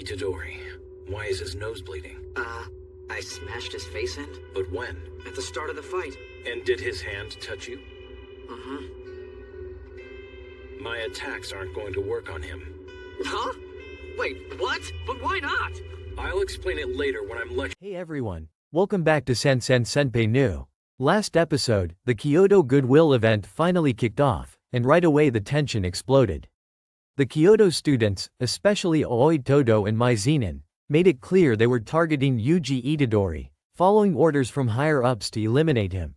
Itadori. Why is his nose bleeding? I smashed his face in? But when? At the start of the fight. And did his hand touch you? Mm-hmm. My attacks aren't going to work on him. Huh? Wait, what? But why not? I'll explain it later when I'm lecturing. Hey everyone, welcome back to Sensen Senpai New. Last episode, the Kyoto Goodwill event finally kicked off, and right away the tension exploded. The Kyoto students, especially Aoi Todo and Mai Zenin, made it clear they were targeting Yuji Itadori, following orders from higher-ups to eliminate him.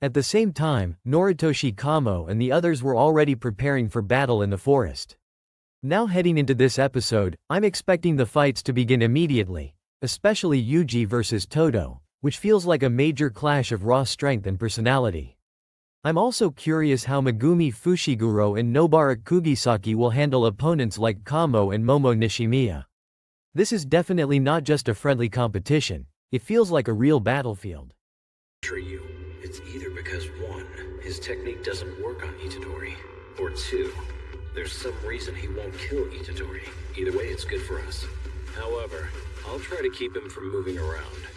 At the same time, Noritoshi Kamo and the others were already preparing for battle in the forest. Now heading into this episode, I'm expecting the fights to begin immediately, especially Yuji versus Todo, which feels like a major clash of raw strength and personality. I'm also curious how Megumi Fushiguro and Nobara Kugisaki will handle opponents like Kamo and Momo Nishimiya. This is definitely not just a friendly competition, it feels like a real battlefield. You. It's either because 1, his technique doesn't work on Itadori, or 2, there's some reason he won't kill Itadori. Either way, it's good for us. However, I'll try to keep him from moving around.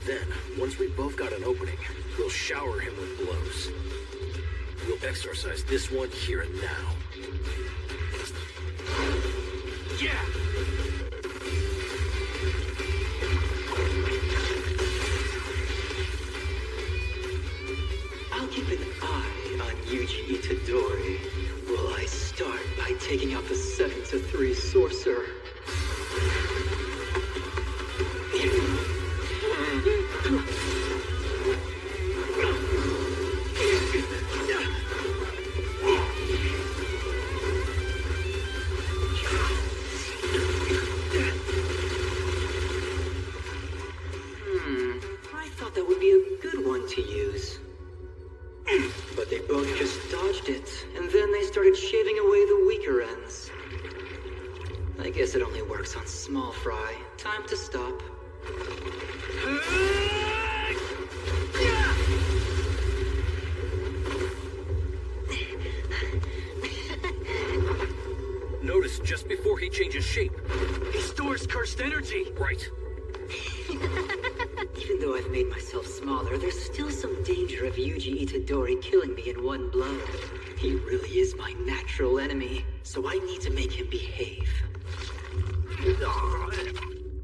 Then, once we both got an opening, we'll shower him with blows. We'll exorcise this one here and now. Yeah! I'll keep an eye on Yuji Itadori. Will I start by taking out the 7-3 sorcerer? I thought that would be a good one to use. But they both just dodged it, and then they started shaving away the weaker ends. I guess it only works on small fry. Time to stop. Notice just before he changes shape. He stores cursed energy! Right. Even though I've made myself smaller, there's still some danger of Yuji Itadori killing me in one blow. He really is my natural enemy, so I need to make him behave.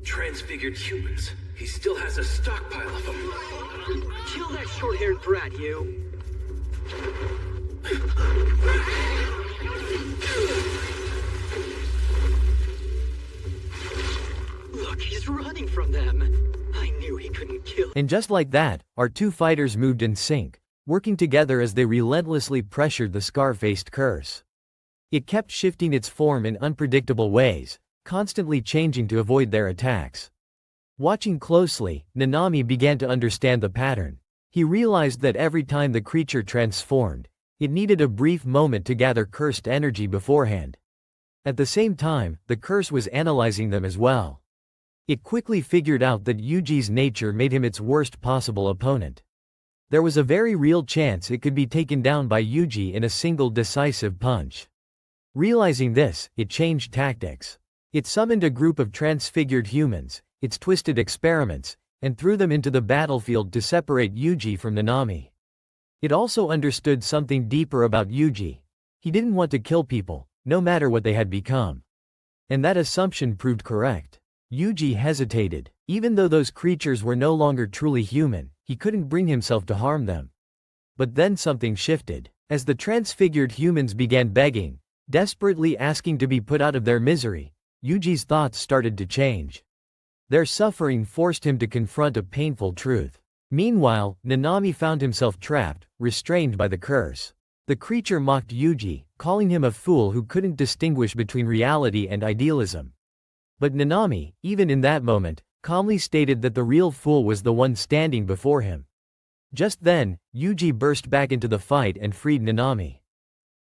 Transfigured humans. He still has a stockpile of them. Kill that short-haired brat, you! Look, he's running from them. I knew he couldn't kill. And just like that, our two fighters moved in sync, working together as they relentlessly pressured the scar-faced curse. It kept shifting its form in unpredictable ways, constantly changing to avoid their attacks. Watching closely, Nanami began to understand the pattern. He realized that every time the creature transformed, it needed a brief moment to gather cursed energy beforehand. At the same time, the curse was analyzing them as well. It quickly figured out that Yuji's nature made him its worst possible opponent. There was a very real chance it could be taken down by Yuji in a single decisive punch. Realizing this, it changed tactics. It summoned a group of transfigured humans, its twisted experiments, and threw them into the battlefield to separate Yuji from Nanami. It also understood something deeper about Yuji. He didn't want to kill people, no matter what they had become. And that assumption proved correct. Yuji hesitated. Even though those creatures were no longer truly human, he couldn't bring himself to harm them. But then something shifted. As the transfigured humans began begging, desperately asking to be put out of their misery, Yuji's thoughts started to change. Their suffering forced him to confront a painful truth. Meanwhile, Nanami found himself trapped, restrained by the curse. The creature mocked Yuji, calling him a fool who couldn't distinguish between reality and idealism. But Nanami, even in that moment, calmly stated that the real fool was the one standing before him. Just then, Yuji burst back into the fight and freed Nanami.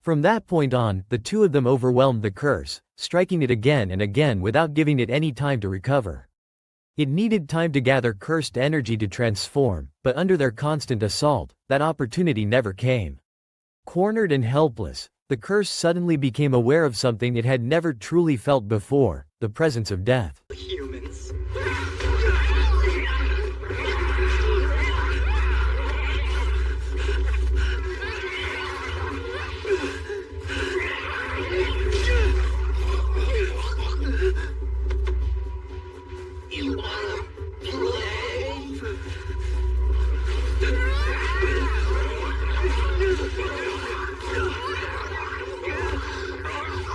From that point on, the two of them overwhelmed the curse, striking it again and again without giving it any time to recover. It needed time to gather cursed energy to transform, but under their constant assault, that opportunity never came. Cornered and helpless, the curse suddenly became aware of something it had never truly felt before, the presence of death. Humans. You wanna play?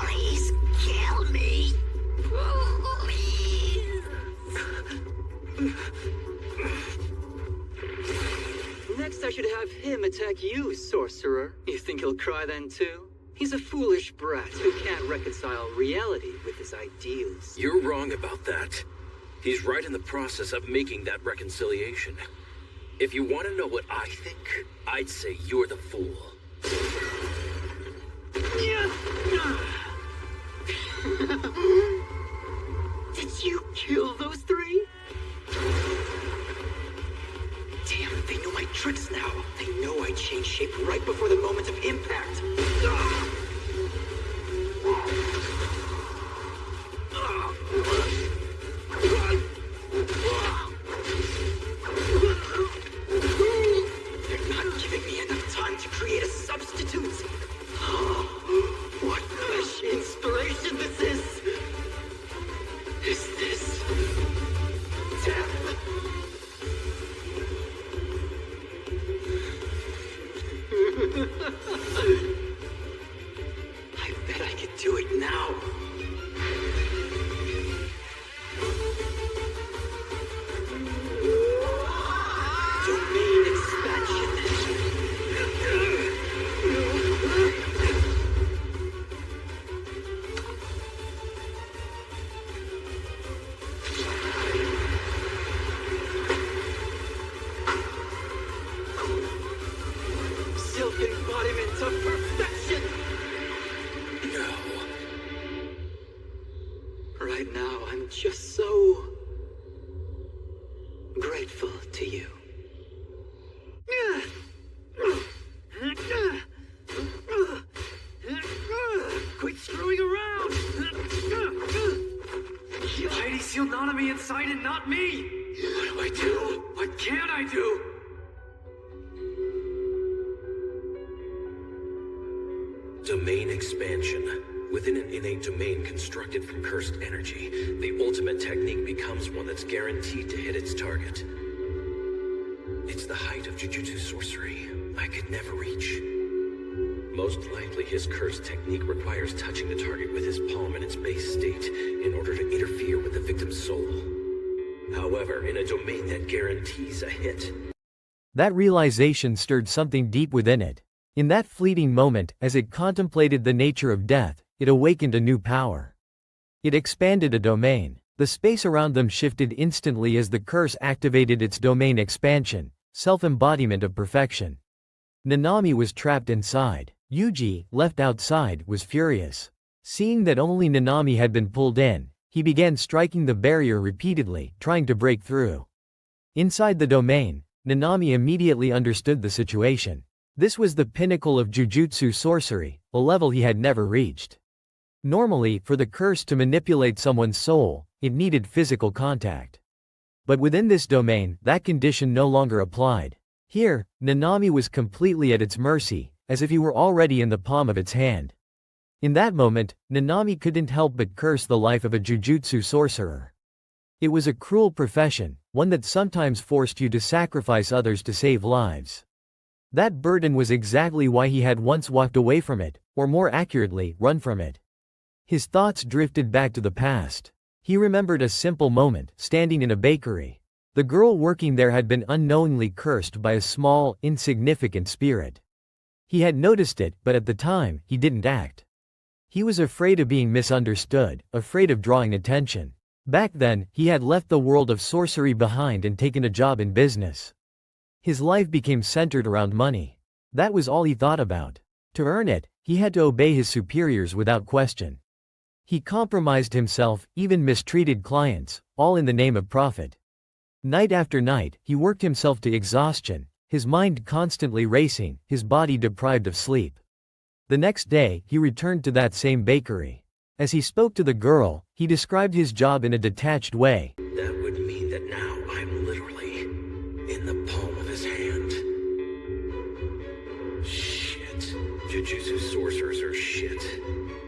Please kill me. Please. Next, I should have him attack you, sorcerer. You think he'll cry then too? He's a foolish brat who can't reconcile reality with his ideals. You're wrong about that. He's right in the process of making that reconciliation. If you want to know what I think, I'd say you're the fool. Did you kill those three? Damn, they know my tricks now. They know I changed shape right before the moment of impact. They're not giving me enough time to create a substitute. What fresh inspiration this is! Is this death? I bet I could do it now. Domain expansion. Self-embodiment of perfection. No. Right now, I'm just so grateful to you. Quit screwing around! Heidi's sealed Nanami inside and not me! What do I do? What can I do? Domain expansion. Within an innate domain constructed from cursed energy, the ultimate technique becomes one that's guaranteed to hit its target. It's the height of Jujutsu sorcery I could never reach. Most likely his cursed technique requires touching the target with his palm in its base state in order to interfere with the victim's soul. However, in a domain that guarantees a hit, That realization stirred something deep within it. In that fleeting moment, as it contemplated the nature of death, it awakened a new power. It expanded a domain. The space around them shifted instantly as the curse activated its domain expansion, self-embodiment of perfection. Nanami was trapped inside. Yuji, left outside, was furious. Seeing that only Nanami had been pulled in, he began striking the barrier repeatedly, trying to break through. Inside the domain, Nanami immediately understood the situation. This was the pinnacle of Jujutsu sorcery, a level he had never reached. Normally, for the curse to manipulate someone's soul, it needed physical contact. But within this domain, that condition no longer applied. Here, Nanami was completely at its mercy, as if he were already in the palm of its hand. In that moment, Nanami couldn't help but curse the life of a Jujutsu sorcerer. It was a cruel profession, one that sometimes forced you to sacrifice others to save lives. That burden was exactly why he had once walked away from it, or more accurately, run from it. His thoughts drifted back to the past. He remembered a simple moment, standing in a bakery. The girl working there had been unknowingly cursed by a small, insignificant spirit. He had noticed it, but at the time, he didn't act. He was afraid of being misunderstood, afraid of drawing attention. Back then, he had left the world of sorcery behind and taken a job in business. His life became centered around money. That was all he thought about. To earn it, he had to obey his superiors without question. He compromised himself, even mistreated clients, all in the name of profit. Night after night, he worked himself to exhaustion, his mind constantly racing, his body deprived of sleep. The next day, he returned to that same bakery. As he spoke to the girl, he described his job in a detached way. That would mean that now I'm literally in the palm of his hand. Shit. Jujutsu sorcerers are shit.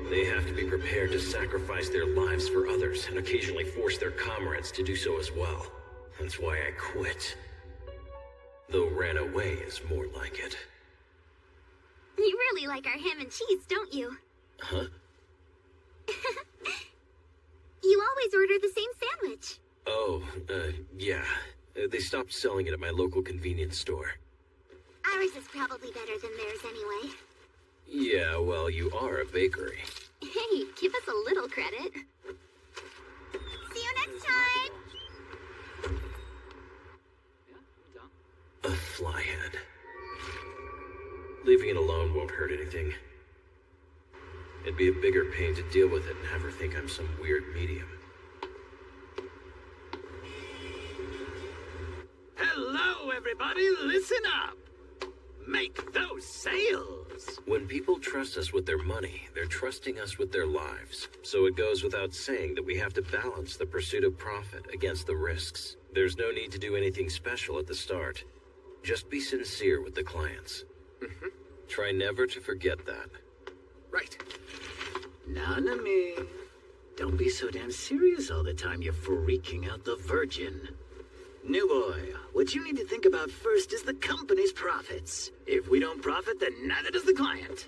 They have to be prepared to sacrifice their lives for others and occasionally force their comrades to do so as well. That's why I quit. Though ran away is more like it. You really like our ham and cheese, don't you? Huh? You always order the same sandwich. Oh, yeah. They stopped selling it at my local convenience store. Ours is probably better than theirs anyway. Yeah, well, you are a bakery. Hey, give us a little credit. See you next time! A flyhead. Leaving it alone won't hurt anything. It'd be a bigger pain to deal with it and have her think I'm some weird medium. Hello, everybody, listen up! Make those sales! When people trust us with their money, they're trusting us with their lives. So it goes without saying that we have to balance the pursuit of profit against the risks. There's no need to do anything special at the start. Just be sincere with the clients. Try never to forget that. Right. Nanami, don't be so damn serious all the time. You're freaking out the virgin. New boy, what you need to think about first is the company's profits. If we don't profit, then neither does the client.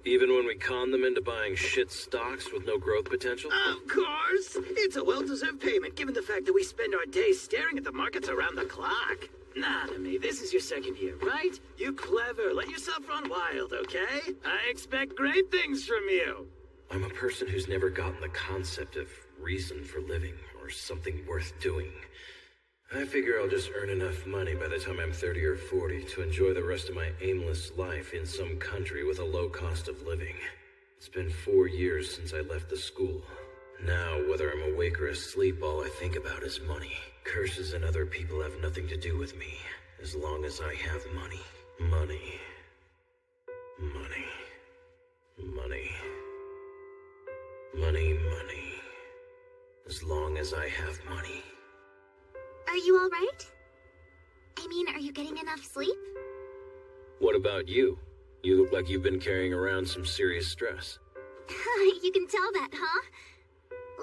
Even when we con them into buying shit stocks with no growth potential? Of course! It's a well-deserved payment given the fact that we spend our days staring at the markets around the clock. Nanami, this is your second year, right? You clever. Let yourself run wild, okay? I expect great things from you. I'm a person who's never gotten the concept of reason for living or something worth doing. I figure I'll just earn enough money by the time I'm 30 or 40 to enjoy the rest of my aimless life in some country with a low cost of living. It's been 4 years since I left the school. Now, whether I'm awake or asleep, all I think about is money. Curses and other people have nothing to do with me, as long as I have money. Money. Money. Money. Money, money. As long as I have money. Are you alright? I mean, are you getting enough sleep? What about you? You look like you've been carrying around some serious stress. You can tell that, huh?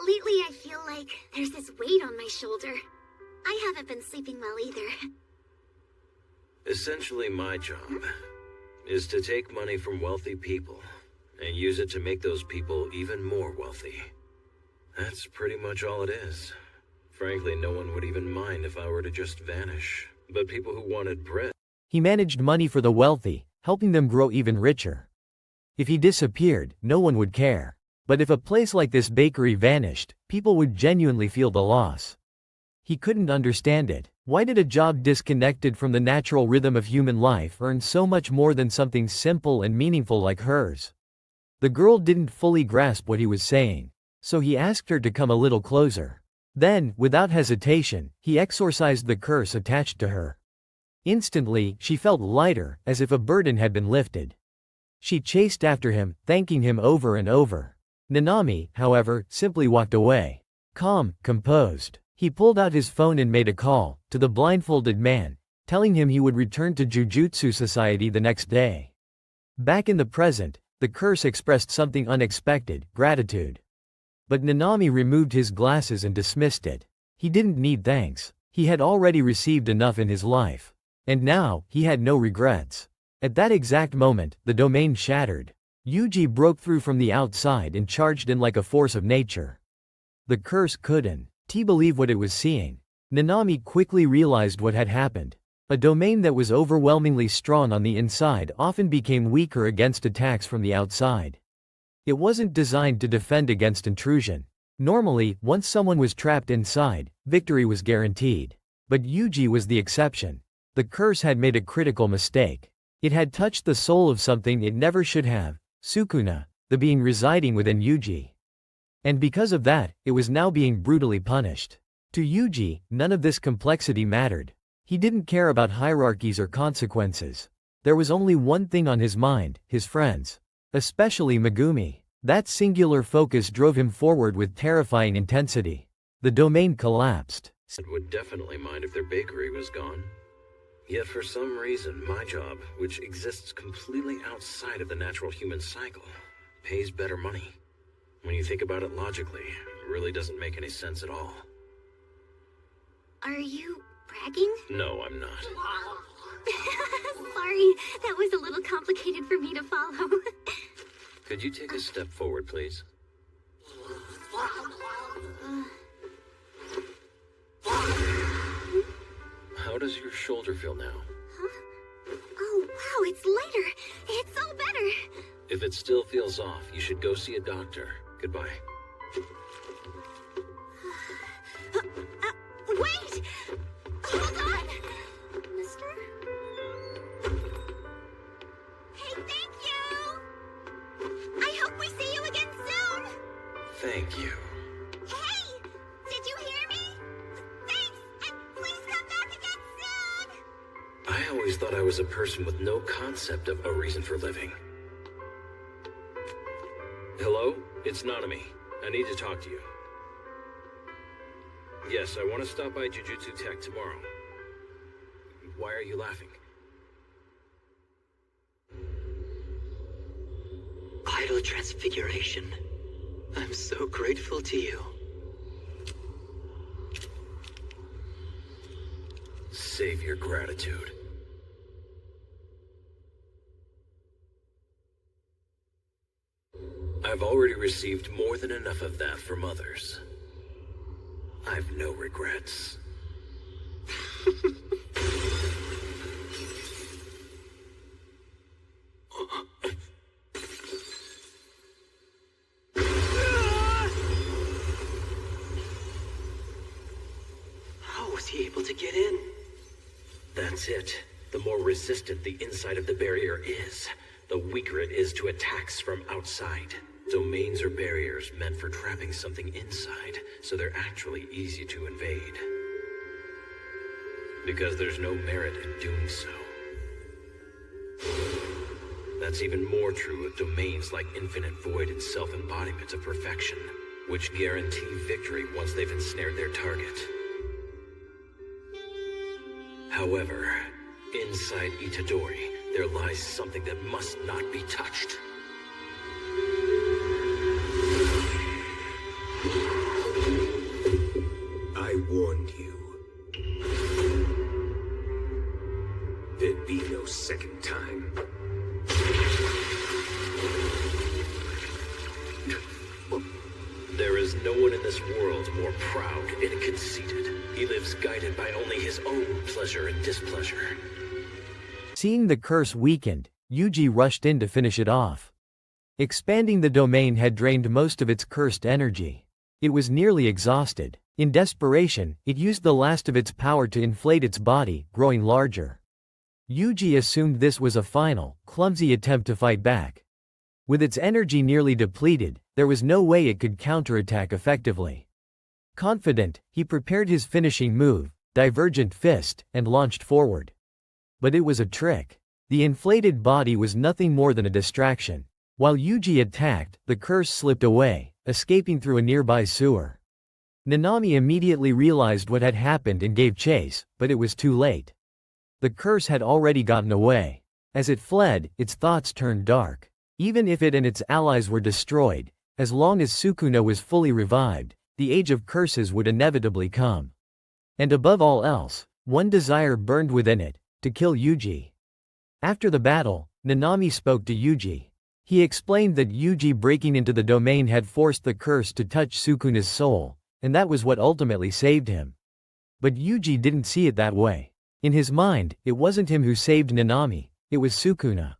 Lately, I feel like there's this weight on my shoulder. I haven't been sleeping well either. Essentially, my job is to take money from wealthy people and use it to make those people even more wealthy. That's pretty much all it is. Frankly, no one would even mind if I were to just vanish. But people who wanted bread... He managed money for the wealthy, helping them grow even richer. If he disappeared, no one would care. But if a place like this bakery vanished, people would genuinely feel the loss. He couldn't understand it. Why did a job disconnected from the natural rhythm of human life earn so much more than something simple and meaningful like hers? The girl didn't fully grasp what he was saying, so he asked her to come a little closer. Then, without hesitation, he exorcised the curse attached to her. Instantly, she felt lighter, as if a burden had been lifted. She chased after him, thanking him over and over. Nanami, however, simply walked away. Calm, composed. He pulled out his phone and made a call to the blindfolded man, telling him he would return to Jujutsu Society the next day. Back in the present, the curse expressed something unexpected, gratitude. But Nanami removed his glasses and dismissed it. He didn't need thanks. He had already received enough in his life. And now, he had no regrets. At that exact moment, the domain shattered. Yuji broke through from the outside and charged in like a force of nature. The curse couldn't believe what it was seeing. Nanami quickly realized what had happened. A domain that was overwhelmingly strong on the inside often became weaker against attacks from the outside. It wasn't designed to defend against intrusion. Normally, once someone was trapped inside, victory was guaranteed. But Yuji was the exception. The curse had made a critical mistake. It had touched the soul of something it never should have, Sukuna, the being residing within Yuji. And because of that, it was now being brutally punished. To Yuji, none of this complexity mattered. He didn't care about hierarchies or consequences. There was only one thing on his mind, his friends. Especially Megumi. That singular focus drove him forward with terrifying intensity. The domain collapsed. And would definitely mind if their bakery was gone. Yet for some reason, my job, which exists completely outside of the natural human cycle, pays better money. When you think about it logically, it really doesn't make any sense at all. Are you bragging? No, I'm not. Sorry, that was a little complicated for me to follow. Could you take a step forward, please? How does your shoulder feel now? Oh, wow, it's lighter. It's all better. If it still feels off, you should go see a doctor. Goodbye. Wait! Hold on! Mister? Hey, thank you! I hope we see you again soon! Thank you. Hey! Did you hear me? Thanks! And please come back again soon! I always thought I was a person with no concept of a reason for living. Hello? It's Nanami. I need to talk to you. Yes, I want to stop by Jujutsu Tech tomorrow. Why are you laughing? Idol Transfiguration. I'm so grateful to you. Save your gratitude. I've already received more than enough of that from others. I've no regrets. How was he able to get in? That's it. The more resistant the inside of the barrier is, the weaker it is to attacks from outside. Domains are barriers meant for trapping something inside, so they're actually easy to invade. Because there's no merit in doing so. That's even more true of domains like Infinite Void and Self-Embodiment of Perfection, which guarantee victory once they've ensnared their target. However, inside Itadori, there lies something that must not be touched. I warned you. There'd be no second time. There is no one in this world more proud and conceited. He lives guided by only his own pleasure and displeasure. Seeing the curse weakened, Yuji rushed in to finish it off. Expanding the domain had drained most of its cursed energy. It was nearly exhausted. In desperation, it used the last of its power to inflate its body, growing larger. Yuji assumed this was a final, clumsy attempt to fight back. With its energy nearly depleted, there was no way it could counterattack effectively. Confident, he prepared his finishing move, Divergent Fist, and launched forward. But it was a trick. The inflated body was nothing more than a distraction. While Yuji attacked, the curse slipped away, escaping through a nearby sewer. Nanami immediately realized what had happened and gave chase, but it was too late. The curse had already gotten away. As it fled, its thoughts turned dark. Even if it and its allies were destroyed, as long as Sukuna was fully revived, the age of curses would inevitably come. And above all else, one desire burned within it, to kill Yuji. After the battle, Nanami spoke to Yuji. He explained that Yuji breaking into the domain had forced the curse to touch Sukuna's soul, and that was what ultimately saved him. But Yuji didn't see it that way. In his mind, it wasn't him who saved Nanami, it was Sukuna.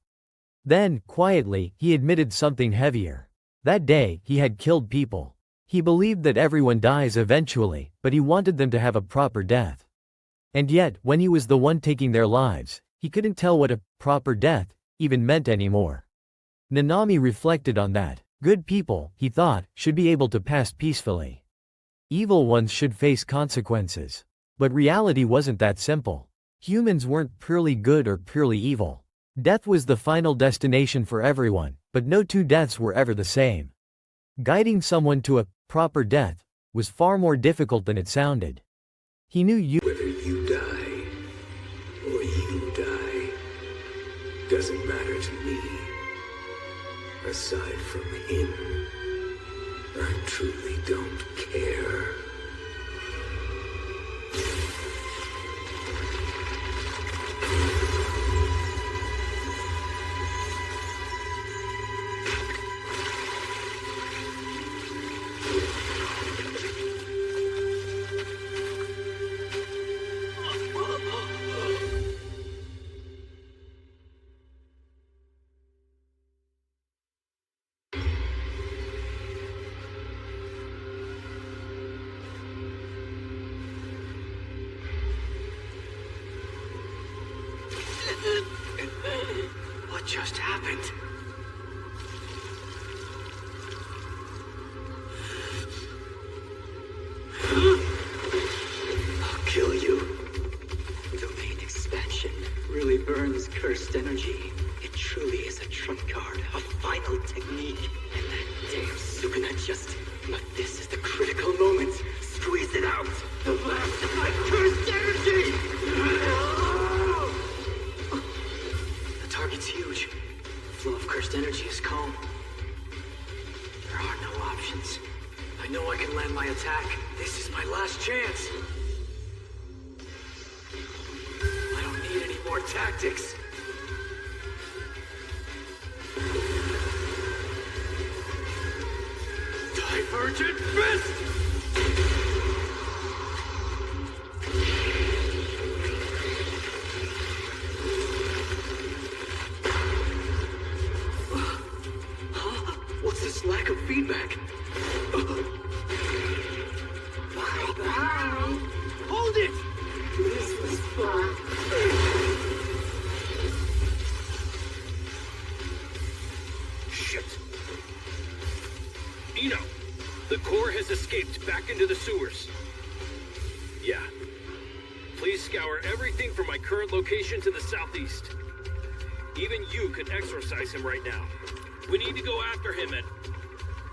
Then, quietly, he admitted something heavier. That day, he had killed people. He believed that everyone dies eventually, but he wanted them to have a proper death. And yet, when he was the one taking their lives, he couldn't tell what a proper death even meant anymore. Nanami reflected on that. Good people, he thought, should be able to pass peacefully. Evil ones should face consequences. But reality wasn't that simple. Humans weren't purely good or purely evil. Death was the final destination for everyone, but no two deaths were ever the same. Guiding someone to a proper death was far more difficult than it sounded. He knew Whether you die or you die doesn't matter to me. Aside from him, I truly don't care. What just happened? I'll kill you. Domain expansion really burns cursed energy. It truly is a trump card, a final technique. And that damn Sukuna just... But this is the critical moment. Squeeze it out. The last of my cursed energy! The target's huge. The flow of cursed energy is calm. There are no options. I know I can land my attack. This is my last chance. I don't need any more tactics. Divergent Fist! What's this lack of feedback? Hold it! This was fun. Shit. Eno, the core has escaped back into the sewers. Yeah. Please scour everything from my current location to the southeast. Even you could exorcise him right now. We need to go after him and...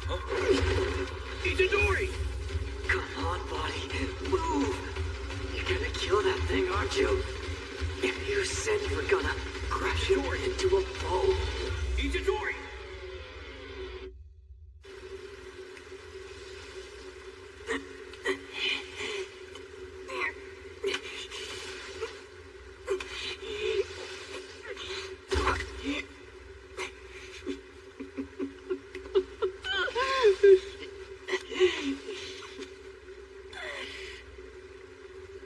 Huh? Itadori! Come on, buddy. Move! You're gonna kill that thing, aren't you? You said you were gonna crush it into a ball. Itadori!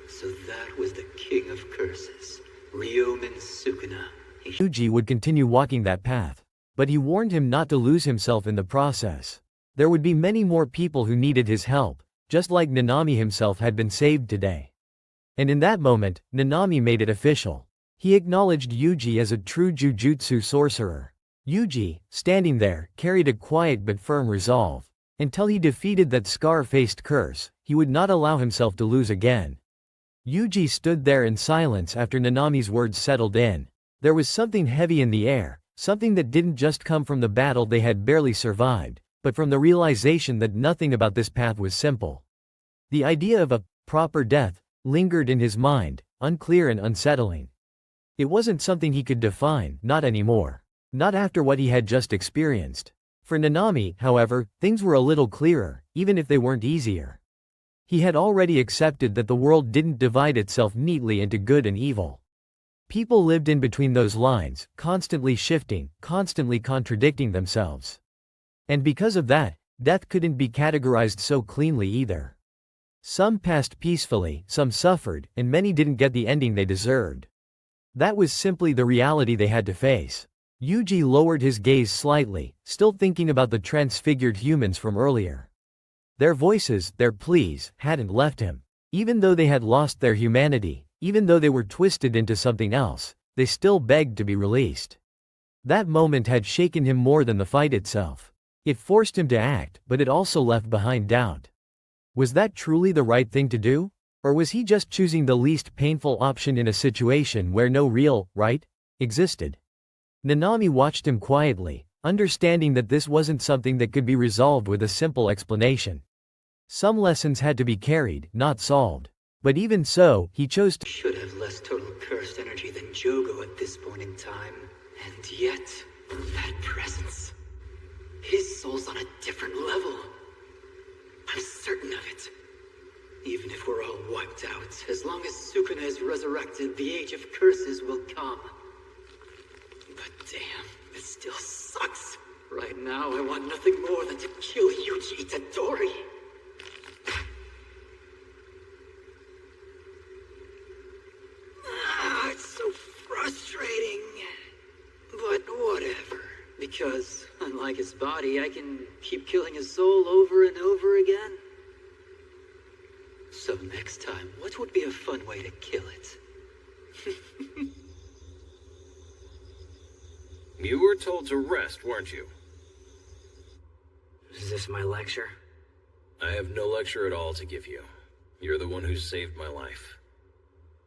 So that was the king of curses, Ryomen Sukuna. Yuji would continue walking that path. But he warned him not to lose himself in the process. There would be many more people who needed his help, just like Nanami himself had been saved today. And in that moment, Nanami made it official. He acknowledged Yuji as a true Jujutsu sorcerer. Yuji, standing there, carried a quiet but firm resolve. Until he defeated that scar-faced curse, he would not allow himself to lose again. Yuji stood there in silence after Nanami's words settled in. There was something heavy in the air, something that didn't just come from the battle they had barely survived, but from the realization that nothing about this path was simple. The idea of a proper death lingered in his mind, unclear and unsettling. It wasn't something he could define, not anymore. Not after what he had just experienced. For Nanami, however, things were a little clearer, even if they weren't easier. He had already accepted that the world didn't divide itself neatly into good and evil. People lived in between those lines, constantly shifting, constantly contradicting themselves. And because of that, death couldn't be categorized so cleanly either. Some passed peacefully, some suffered, and many didn't get the ending they deserved. That was simply the reality they had to face. Yuji lowered his gaze slightly, still thinking about the transfigured humans from earlier. Their voices, their pleas, hadn't left him. Even though they had lost their humanity, even though they were twisted into something else, they still begged to be released. That moment had shaken him more than the fight itself. It forced him to act, but it also left behind doubt. Was that truly the right thing to do? Or was he just choosing the least painful option in a situation where no real right existed? Nanami watched him quietly, understanding that this wasn't something that could be resolved with a simple explanation. Some lessons had to be carried, not solved. But even so, he chose to Should have less total cursed energy than Jogo at this point in time. And yet, that presence. His soul's on a different level. I'm certain of it. Even if we're all wiped out, as long as Sukuna is resurrected, the Age of Curses will come. But damn, it still sucks. Right now, I want nothing more than to kill Yuji Itadori. It's so frustrating. But whatever. Because, unlike his body, I can keep killing his soul over and over again. So next time, what would be a fun way to kill it? You were told to rest, weren't you? Is this my lecture? I have no lecture at all to give you. You're the one who saved my life.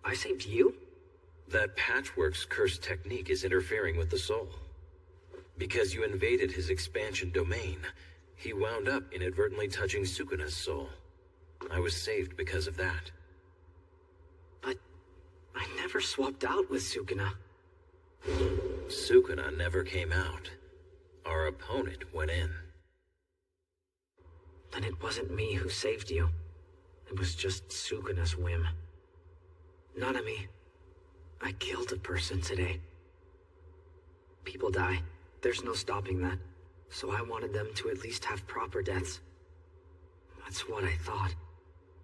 I saved you? That Patchwork's cursed technique is interfering with the soul. Because you invaded his expansion domain, he wound up inadvertently touching Sukuna's soul. I was saved because of that. But I never swapped out with Sukuna. Sukuna never came out. Our opponent went in. Then it wasn't me who saved you. It was just Sukuna's whim. Nanami, I killed a person today. People die. There's no stopping that. So I wanted them to at least have proper deaths. That's what I thought.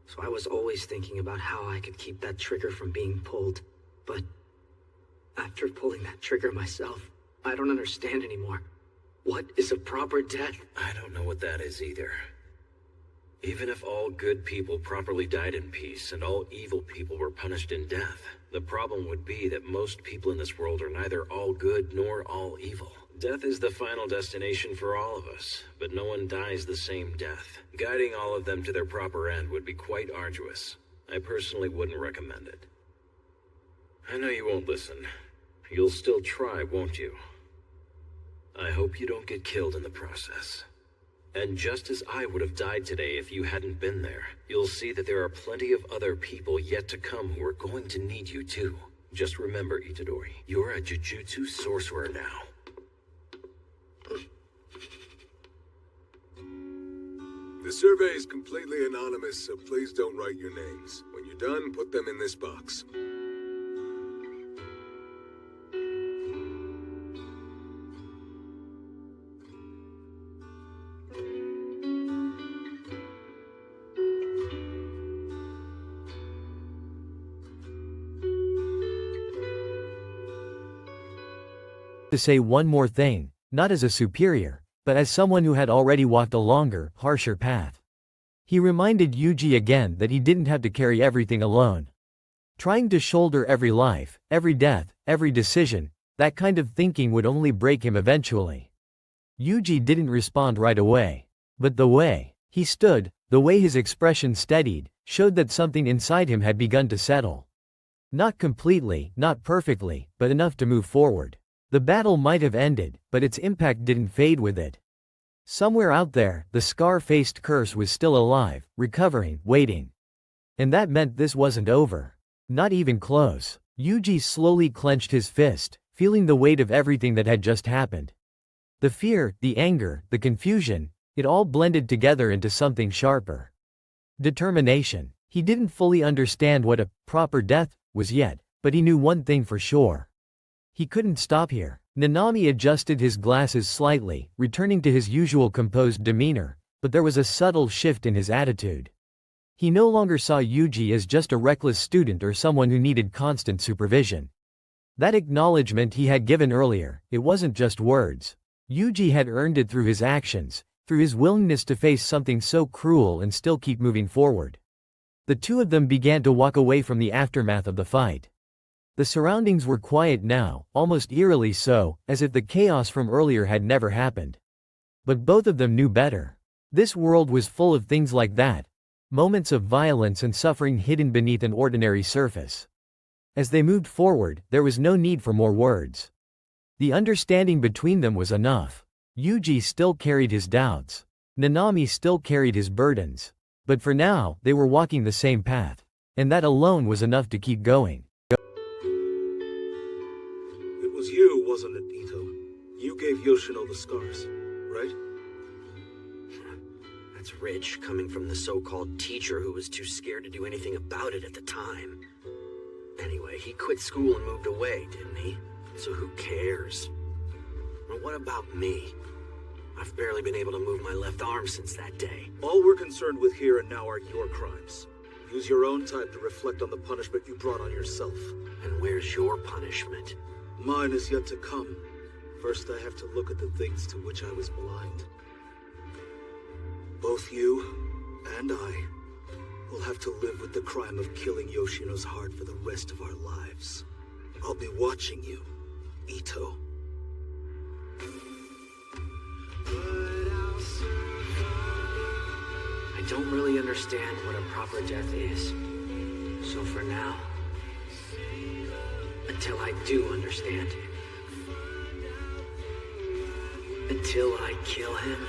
So I was always thinking about how I could keep that trigger from being pulled. But after pulling that trigger myself, I don't understand anymore. What is a proper death? I don't know what that is either. Even if all good people properly died in peace and all evil people were punished in death, the problem would be that most people in this world are neither all good nor all evil. Death is the final destination for all of us, but no one dies the same death. Guiding all of them to their proper end would be quite arduous. I personally wouldn't recommend it. I know you won't listen. You'll still try, won't you? I hope you don't get killed in the process. And just as I would have died today if you hadn't been there, you'll see that there are plenty of other people yet to come who are going to need you too. Just remember, Itadori, you're a Jujutsu sorcerer now. The survey is completely anonymous, so please don't write your names. When you're done, put them in this box. to say one more thing, not as a superior, but as someone who had already walked a longer, harsher path. He reminded Yuji again that he didn't have to carry everything alone. Trying to shoulder every life, every death, every decision, that kind of thinking would only break him eventually. Yuji didn't respond right away. But the way he stood, the way his expression steadied, showed that something inside him had begun to settle. Not completely, not perfectly, but enough to move forward. The battle might have ended, but its impact didn't fade with it. Somewhere out there, the scar-faced curse was still alive, recovering, waiting. And that meant this wasn't over. Not even close. Yuji slowly clenched his fist, feeling the weight of everything that had just happened. The fear, the anger, the confusion, it all blended together into something sharper. Determination. He didn't fully understand what a proper death was yet, but he knew one thing for sure. He couldn't stop here. Nanami adjusted his glasses slightly, returning to his usual composed demeanor, but there was a subtle shift in his attitude. He no longer saw Yuji as just a reckless student or someone who needed constant supervision. That acknowledgement he had given earlier, it wasn't just words. Yuji had earned it through his actions, through his willingness to face something so cruel and still keep moving forward. The two of them began to walk away from the aftermath of the fight. The surroundings were quiet now, almost eerily so, as if the chaos from earlier had never happened. But both of them knew better. This world was full of things like that. Moments of violence and suffering hidden beneath an ordinary surface. As they moved forward, there was no need for more words. The understanding between them was enough. Yuji still carried his doubts. Nanami still carried his burdens. But for now, they were walking the same path. And that alone was enough to keep going. It was you, wasn't it, Ito? You gave Yoshino the scars, right? That's rich, coming from the so-called teacher who was too scared to do anything about it at the time. Anyway, he quit school and moved away, didn't he? So who cares? Well, what about me? I've barely been able to move my left arm since that day. All we're concerned with here and now are your crimes. Use your own time to reflect on the punishment you brought on yourself. And where's your punishment? Mine is yet to come. First, I have to look at the things to which I was blind. Both you and I will have to live with the crime of killing Yoshino's heart for the rest of our lives. I'll be watching you, Ito. I don't really understand what a proper death is. So for now, until I do understand, until I kill him,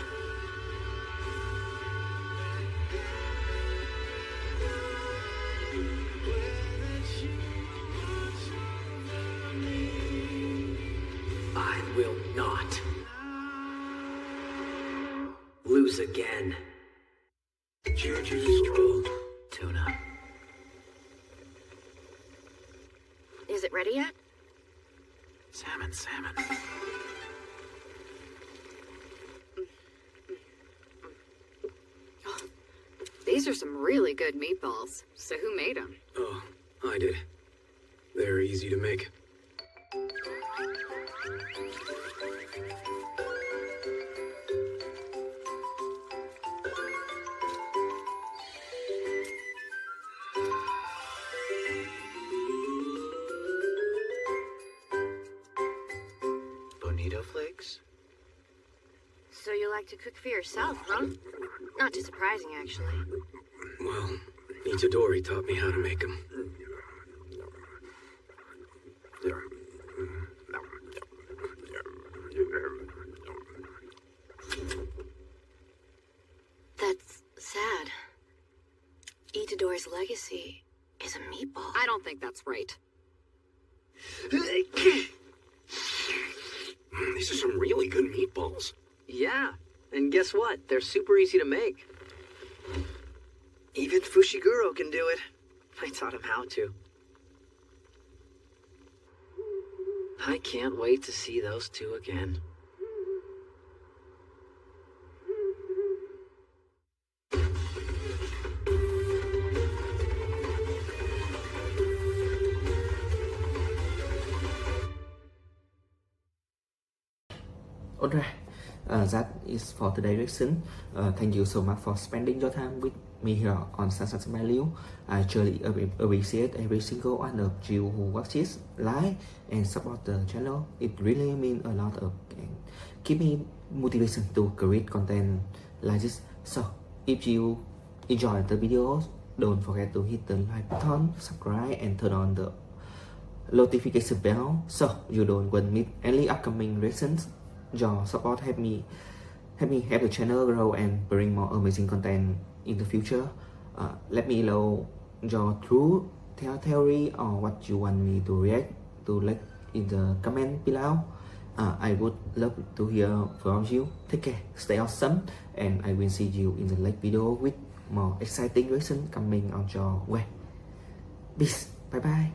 I will not lose again. Stroll, Tuna. Is it ready yet? Salmon. These are some really good meatballs. So who made them? Oh, I did. They're easy to make. Bonito flakes? So you like to cook for yourself, huh? Not too surprising, actually. Well, Itadori taught me how to make them. That's sad. Itadori's legacy is a meatball. I don't think that's right. These are some really good meatballs. Yeah, and guess what? They're super easy to make. Even Fushiguro can do it. I taught him how to. I can't wait to see those two again. Alright, that is for today's lesson. Thank you so much for spending your time with me here on Sunset Smile. I truly appreciate every single one of you who watches, like, and support the channel. It really means a lot of and give me motivation to create content like this. So, if you enjoy the videos, don't forget to hit the like button, subscribe, and turn on the notification bell so you don't miss any upcoming lessons. Your support help me help the channel grow and bring more amazing content in the future. Let me know your true theory or what you want me to react to in the comment below. I would love to hear from you. Take care, stay awesome, and I will see you in the next video with more exciting lesson coming on your way. Peace, bye bye.